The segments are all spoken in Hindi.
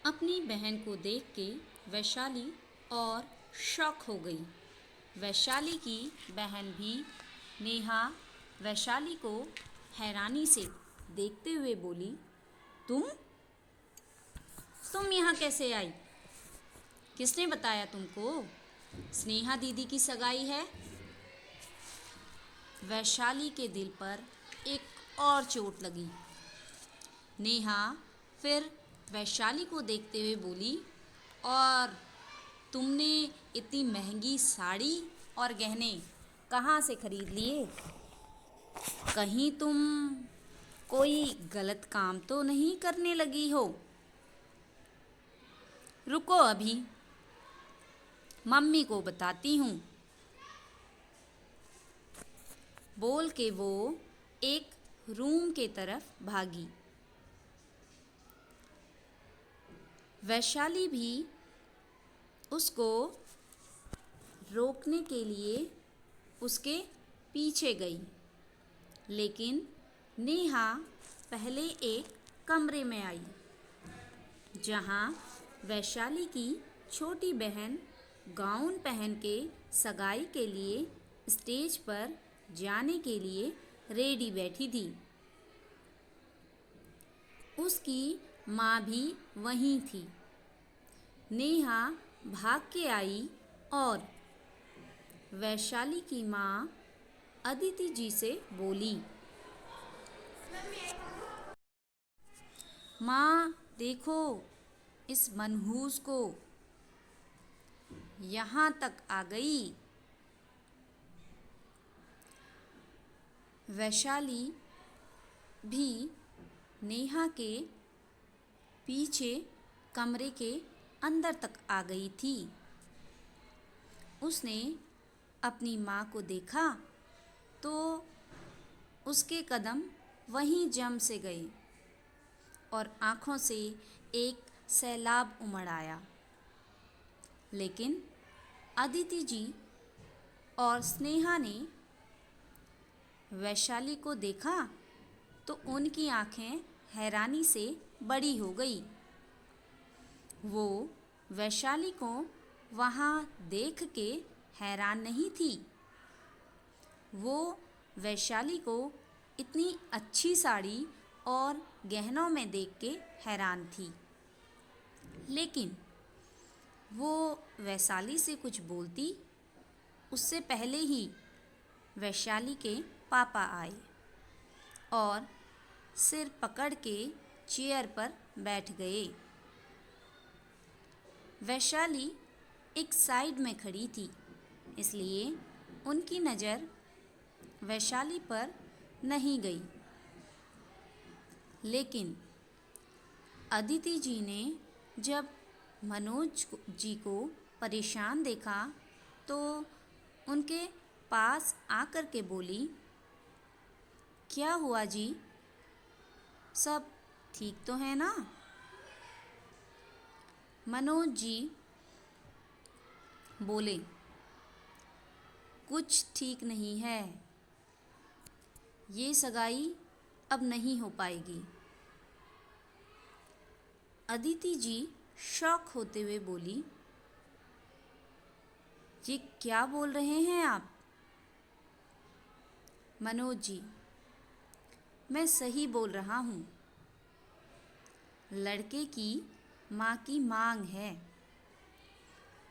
अपनी बहन को देख के वैशाली और शॉक हो गई। वैशाली की बहन भी नेहा वैशाली को हैरानी से देखते हुए बोली, तुम तुम यहाँ कैसे आई? किसने बताया तुमको? स्नेहा दीदी की सगाई है। वैशाली के दिल पर एक और चोट लगी। नेहा फिर वैशाली को देखते हुए बोली, और तुमने इतनी महंगी साड़ी और गहने कहाँ से खरीद लिए? कहीं तुम कोई गलत काम तो नहीं करने लगी हो? रुको, अभी मम्मी को बताती हूँ। बोल के वो एक रूम के तरफ भागी। वैशाली भी उसको रोकने के लिए उसके पीछे गई, लेकिन नेहा पहले एक कमरे में आई जहाँ वैशाली की छोटी बहन गाउन पहन के सगाई के लिए स्टेज पर जाने के लिए रेडी बैठी थी। उसकी माँ भी वहीं थी। नेहा भाग के आई और वैशाली की माँ अदिति जी से बोली, माँ देखो इस मनहूस को, यहाँ तक आ गई। वैशाली भी नेहा के पीछे कमरे के अंदर तक आ गई थी। उसने अपनी माँ को देखा तो उसके कदम वहीं जम से गए और आँखों से एक सैलाब उमड़ आया। लेकिन अदिति जी और स्नेहा ने वैशाली को देखा तो उनकी आँखें हैरानी से बड़ी हो गई। वो वैशाली को वहाँ देख के हैरान नहीं थी, वो वैशाली को इतनी अच्छी साड़ी और गहनों में देख के हैरान थी। लेकिन वो वैशाली से कुछ बोलती उससे पहले ही वैशाली के पापा आए और सिर पकड़ के चेयर पर बैठ गए। वैशाली एक साइड में खड़ी थी, इसलिए उनकी नज़र वैशाली पर नहीं गई। लेकिन अदिति जी ने जब मनोज जी को परेशान देखा तो उनके पास आकर के बोली, क्या हुआ जी? सब ठीक तो है ना? मनोज जी बोले, कुछ ठीक नहीं है, ये सगाई अब नहीं हो पाएगी। अदिति जी शॉक होते हुए बोली, ये क्या बोल रहे हैं आप? मनोज जी, मैं सही बोल रहा हूँ। लड़के की माँ की मांग है।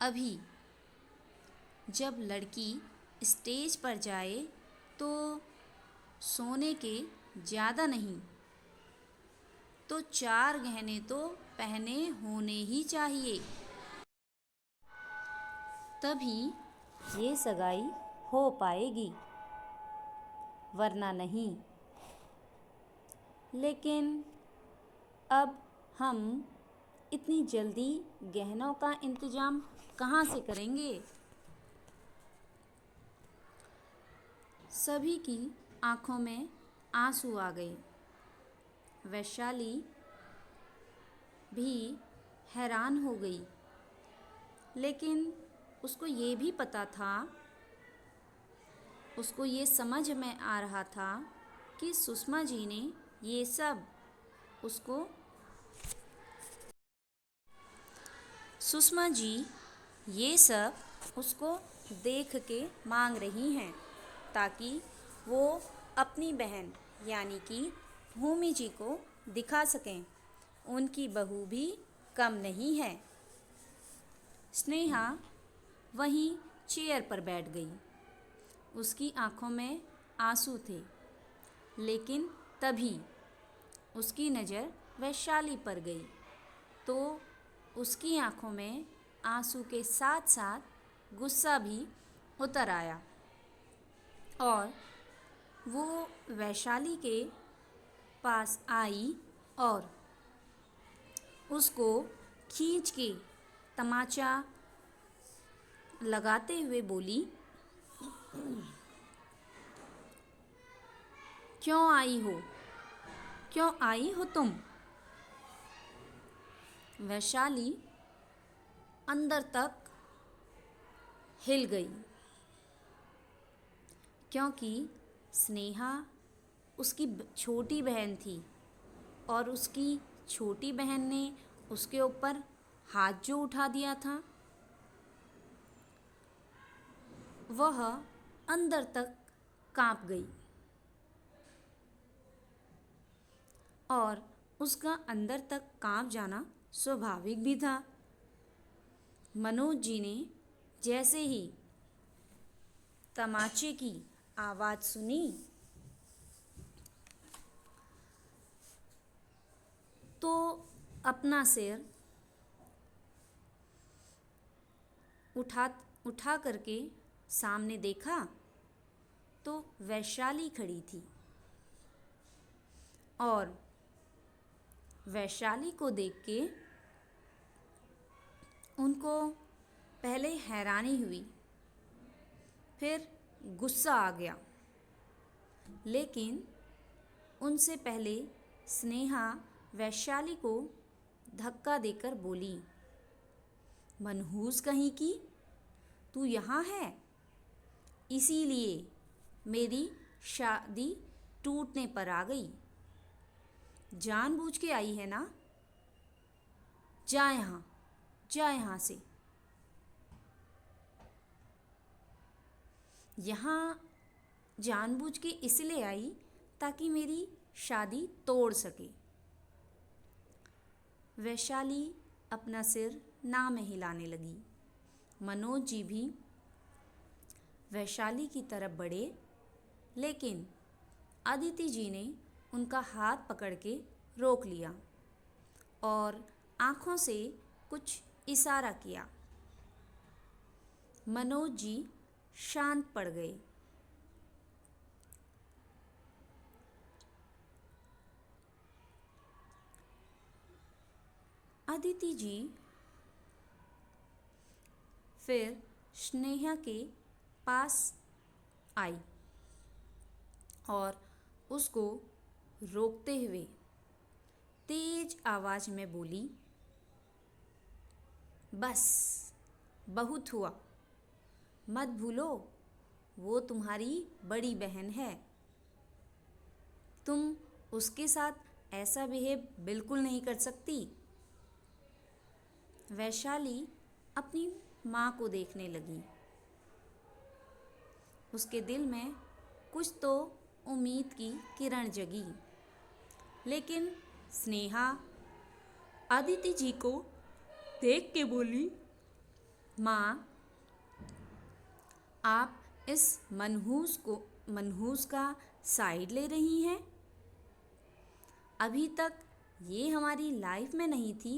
अभी जब लड़की स्टेज पर जाए तो सोने के ज़्यादा नहीं तो 4 गहने तो पहने होने ही चाहिए, तभी ये सगाई हो पाएगी, वरना नहीं। लेकिन अब हम इतनी जल्दी गहनों का इंतज़ाम कहाँ से करेंगे? सभी की आँखों में आंसू आ गए। वैशाली भी हैरान हो गई, लेकिन उसको ये भी पता था, उसको ये समझ में आ रहा था कि सुषमा जी ने ये सब उसको सुषमा जी ये सब उसको देख के मांग रही हैं ताकि वो अपनी बहन यानी कि भूमि जी को दिखा सकें उनकी बहू भी कम नहीं है। स्नेहा वहीं चेयर पर बैठ गई। उसकी आंखों में आंसू थे, लेकिन तभी उसकी नज़र वैशाली पर गई तो उसकी आंखों में आंसू के साथ साथ गुस्सा भी उतर आया और वो वैशाली के पास आई और उसको खींच के तमाचा लगाते हुए बोली, क्यों आई हो? क्यों आई हो तुम? वैशाली अंदर तक हिल गई क्योंकि स्नेहा उसकी छोटी बहन थी और उसकी छोटी बहन ने उसके ऊपर हाथ जो उठा दिया था वह अंदर तक कांप गई और उसका अंदर तक कांप जाना स्वाभाविक भी था। मनोज जी ने जैसे ही तमाचे की आवाज़ सुनी तो अपना सिर उठा करके सामने देखा तो वैशाली खड़ी थी और वैशाली को देख के उनको पहले हैरानी हुई, फिर गुस्सा आ गया, लेकिन उनसे पहले स्नेहा वैशाली को धक्का देकर बोली, मनहूस कहीं की, तू यहाँ है? इसीलिए मेरी शादी टूटने पर आ गई। जानबूझ के आई है ना? जा यहाँ से। यहाँ जानबूझ के इसलिए आई ताकि मेरी शादी तोड़ सके। वैशाली अपना सिर ना में हिलाने लगी। मनोज जी भी वैशाली की तरफ बढ़े, लेकिन अदिति जी ने उनका हाथ पकड़ के रोक लिया और आँखों से कुछ इशारा किया। मनोज जी शांत पड़ गए। अदिति जी फिर स्नेहा के पास आई और उसको रोकते हुए तेज आवाज में बोली, बस बहुत हुआ, मत भूलो वो तुम्हारी बड़ी बहन है। तुम उसके साथ ऐसा बिहेव बिल्कुल नहीं कर सकती। वैशाली अपनी माँ को देखने लगी। उसके दिल में कुछ तो उम्मीद की किरण जगी, लेकिन स्नेहा अदिति जी को देख के बोली, माँ, आप इस मनहूस का साइड ले रही हैं? अभी तक ये हमारी लाइफ में नहीं थी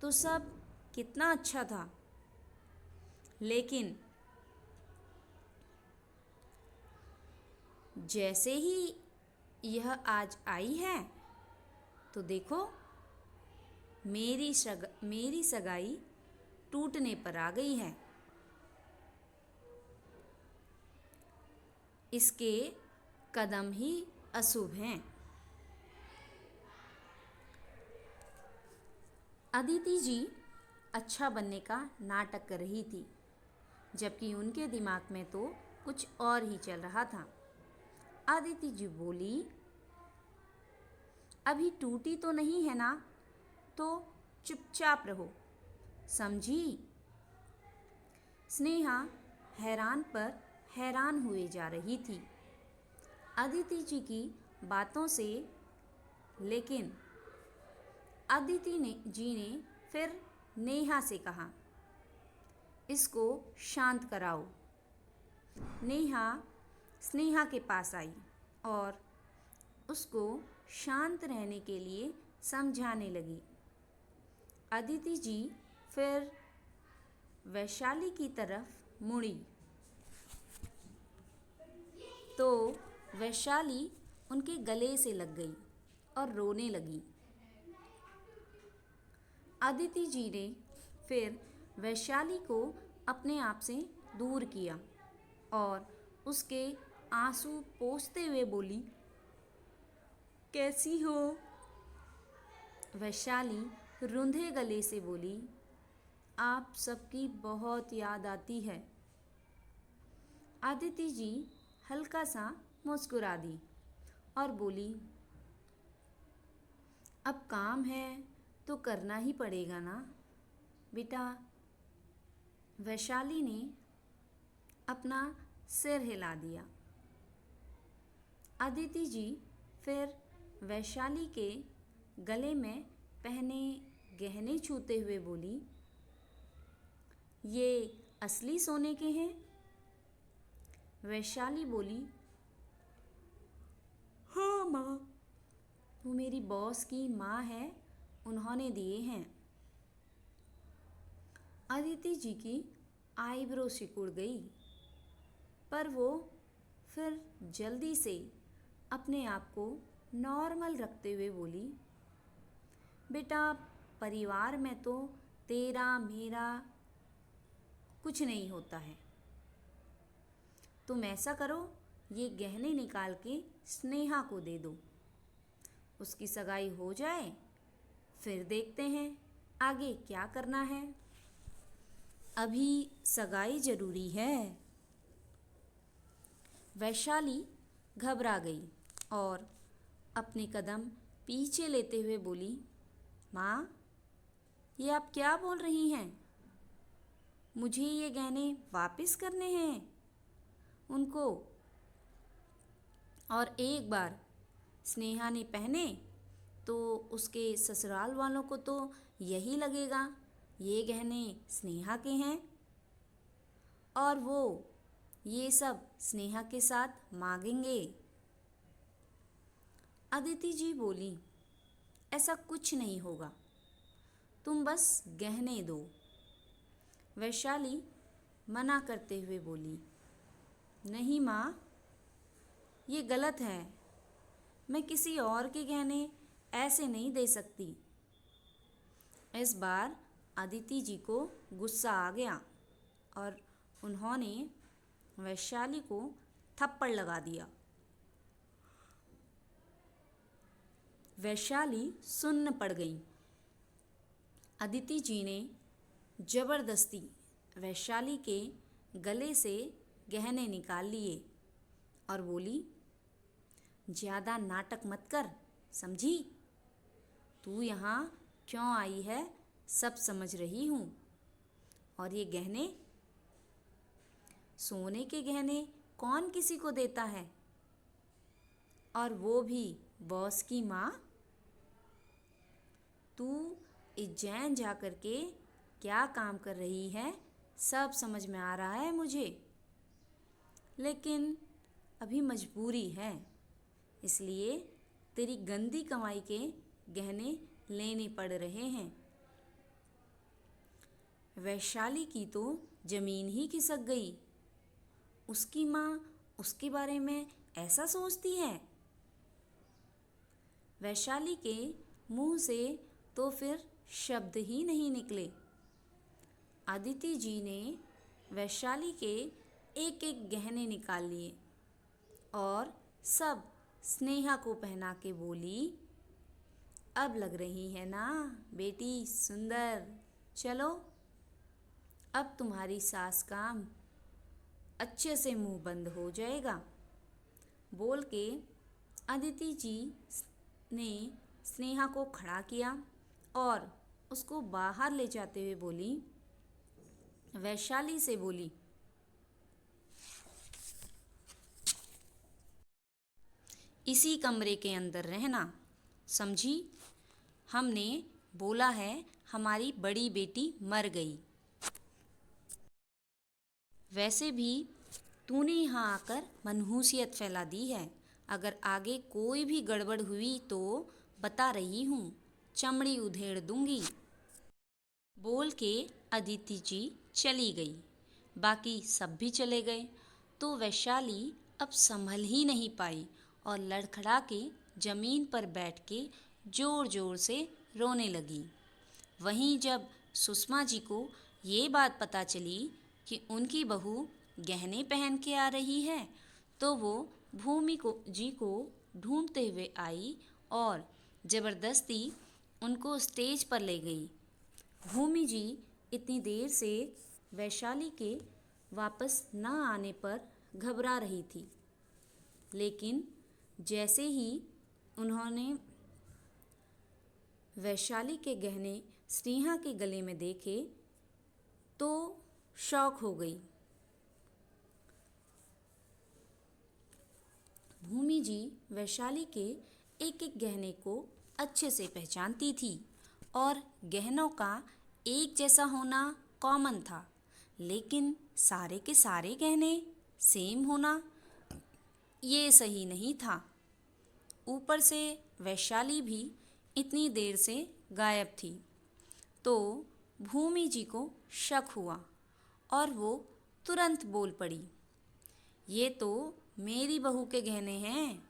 तो सब कितना अच्छा था, लेकिन जैसे ही यह आज आई है तो देखो मेरी सगाई टूटने पर आ गई है। इसके कदम ही अशुभ हैं। अदिति जी अच्छा बनने का नाटक कर रही थी, जबकि उनके दिमाग में तो कुछ और ही चल रहा था। अदिति जी बोली, अभी टूटी तो नहीं है ना, तो चुपचाप रहो, समझी? स्नेहा हैरान पर हैरान हुए जा रही थी अदिति जी की बातों से। लेकिन जी ने फिर नेहा से कहा, इसको शांत कराओ। नेहा स्नेहा के पास आई और उसको शांत रहने के लिए समझाने लगी। अदिति जी फिर वैशाली की तरफ मुड़ी तो वैशाली उनके गले से लग गई और रोने लगी। अदिति जी ने फिर वैशाली को अपने आप से दूर किया और उसके आंसू पोंछते हुए बोली, कैसी हो? वैशाली रुंधे गले से बोली, आप सबकी बहुत याद आती है। अदिति जी हल्का सा मुस्कुरा दी और बोली, अब काम है तो करना ही पड़ेगा ना बेटा। वैशाली ने अपना सिर हिला दिया। अदिति जी फिर वैशाली के गले में पहने गहने छूते हुए बोली, ये असली सोने के हैं? वैशाली बोली, हाँ माँ, वो मेरी बॉस की माँ है, उन्होंने दिए हैं। अदिति जी की आईब्रो सिकुड़ गई, पर वो फिर जल्दी से अपने आप को नॉर्मल रखते हुए बोली, बेटा परिवार में तो तेरा मेरा कुछ नहीं होता है। तुम ऐसा करो, ये गहने निकाल के स्नेहा को दे दो। उसकी सगाई हो जाए फिर देखते हैं आगे क्या करना है। अभी सगाई जरूरी है। वैशाली घबरा गई और अपने कदम पीछे लेते हुए बोली, माँ, ये आप क्या बोल रही हैं? मुझे ये गहने वापस करने हैं उनको। और एक बार स्नेहा ने पहने तो उसके ससुराल वालों को तो यही लगेगा ये गहने स्नेहा के हैं और वो ये सब स्नेहा के साथ मांगेंगे। अदिति जी बोली, ऐसा कुछ नहीं होगा, तुम बस गहने दो। वैशाली मना करते हुए बोली, नहीं माँ, ये गलत है, मैं किसी और के गहने ऐसे नहीं दे सकती। इस बार अदिति जी को गुस्सा आ गया और उन्होंने वैशाली को थप्पड़ लगा दिया। वैशाली सुन्न पड़ गई। अदिति जी ने जबरदस्ती वैशाली के गले से गहने निकाल लिए और बोली, ज़्यादा नाटक मत कर, समझी? तू यहाँ क्यों आई है सब समझ रही हूँ। और ये गहने, सोने के गहने कौन किसी को देता है, और वो भी बॉस की माँ। तू उज्जैन जा कर के क्या काम कर रही है सब समझ में आ रहा है मुझे, लेकिन अभी मजबूरी है, इसलिए तेरी गंदी कमाई के गहने लेने पड़ रहे हैं। वैशाली की तो जमीन ही खिसक गई। उसकी माँ उसके बारे में ऐसा सोचती है। वैशाली के मुंह से तो फिर शब्द ही नहीं निकले। अदिति जी ने वैशाली के एक एक गहने निकाल लिए और सब स्नेहा को पहना के बोली, अब लग रही है ना बेटी सुंदर, चलो अब तुम्हारी सास का अच्छे से मुंह बंद हो जाएगा। बोल के अदिति जी ने स्नेहा को खड़ा किया और उसको बाहर ले जाते हुए बोली, वैशाली से बोली, इसी कमरे के अंदर रहना, समझी? हमने बोला है हमारी बड़ी बेटी मर गई। वैसे भी तूने यहाँ आकर मनहूसियत फैला दी है। अगर आगे कोई भी गड़बड़ हुई तो बता रही हूँ, चमड़ी उधेड़ दूंगी। बोल के अदिति जी चली गई। बाकी सब भी चले गए तो वैशाली अब संभल ही नहीं पाई और लड़खड़ा के जमीन पर बैठ के जोर जोर से रोने लगी। वहीं जब सुषमा जी को ये बात पता चली कि उनकी बहू गहने पहन के आ रही है तो वो जी को ढूंढते हुए आई और ज़बरदस्ती उनको स्टेज पर ले गई। भूमि जी इतनी देर से वैशाली के वापस न आने पर घबरा रही थी, लेकिन जैसे ही उन्होंने वैशाली के गहने स्नेहा के गले में देखे तो शॉक हो गई। भूमि जी वैशाली के एक एक गहने को अच्छे से पहचानती थी और गहनों का एक जैसा होना कॉमन था, लेकिन सारे के सारे गहने सेम होना ये सही नहीं था। ऊपर से वैशाली भी इतनी देर से गायब थी तो भूमि जी को शक हुआ और वो तुरंत बोल पड़ी, ये तो मेरी बहू के गहने हैं।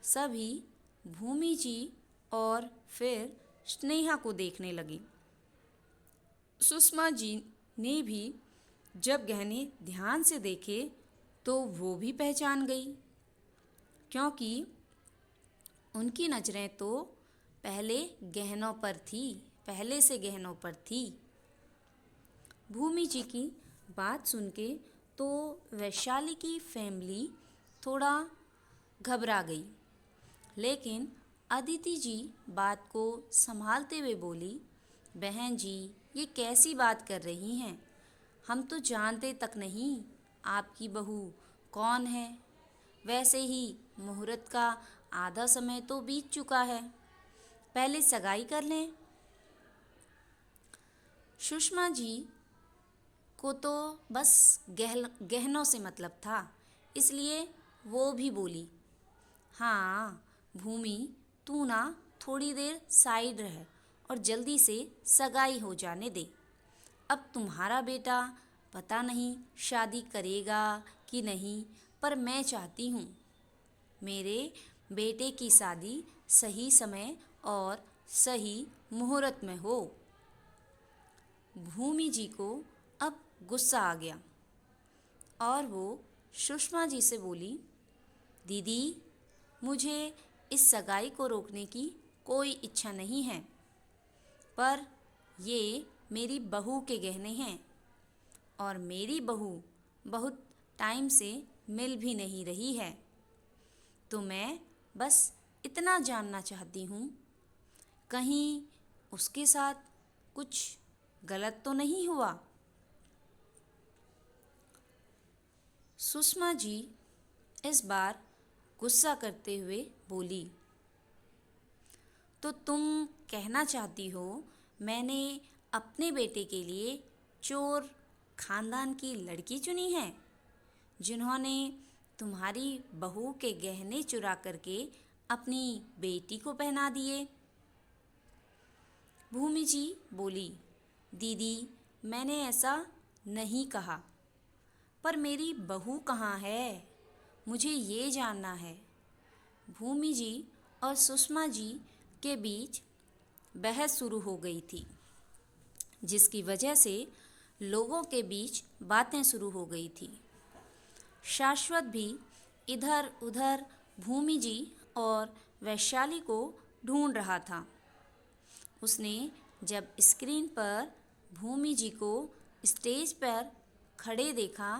सभी भूमि जी और फिर स्नेहा को देखने लगी। सुषमा जी ने भी जब गहने ध्यान से देखे तो वो भी पहचान गई, क्योंकि उनकी नज़रें तो पहले से गहनों पर थी। भूमि जी की बात सुन के तो वैशाली की फैमिली थोड़ा घबरा गई, लेकिन अदिति जी बात को संभालते हुए बोली, बहन जी ये कैसी बात कर रही हैं? हम तो जानते तक नहीं आपकी बहू कौन है। वैसे ही मुहूर्त का आधा समय तो बीत चुका है, पहले सगाई कर लें। सुषमा जी को तो बस गहनों से मतलब था, इसलिए वो भी बोली, हाँ भूमि तू ना थोड़ी देर साइड रह और जल्दी से सगाई हो जाने दे। अब तुम्हारा बेटा पता नहीं शादी करेगा कि नहीं, पर मैं चाहती हूँ मेरे बेटे की शादी सही समय और सही मुहूर्त में हो। भूमि जी को अब गुस्सा आ गया और वो सुषमा जी से बोली, दीदी मुझे इस सगाई को रोकने की कोई इच्छा नहीं है, पर ये मेरी बहू के गहने हैं और मेरी बहू बहुत टाइम से मिल भी नहीं रही है, तो मैं बस इतना जानना चाहती हूँ कहीं उसके साथ कुछ गलत तो नहीं हुआ। सुषमा जी इस बार गुस्सा करते हुए बोली, तो तुम कहना चाहती हो मैंने अपने बेटे के लिए चोर खानदान की लड़की चुनी है, जिन्होंने तुम्हारी बहू के गहने चुरा करके अपनी बेटी को पहना दिए। भूमि जी बोली, दीदी मैंने ऐसा नहीं कहा, पर मेरी बहू कहाँ है, मुझे ये जानना है। भूमि जी और सुषमा जी के बीच बहस शुरू हो गई थी, जिसकी वजह से लोगों के बीच बातें शुरू हो गई थी। शाश्वत भी इधर उधर भूमि जी और वैशाली को ढूंढ रहा था। उसने जब स्क्रीन पर भूमि जी को स्टेज पर खड़े देखा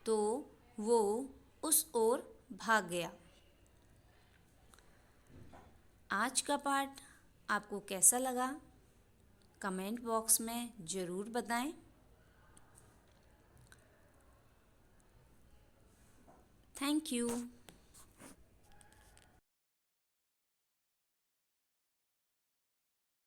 तो वो उस ओर भाग गया। आज का पाठ आपको कैसा लगा कमेंट बॉक्स में ज़रूर बताएं। Thank you.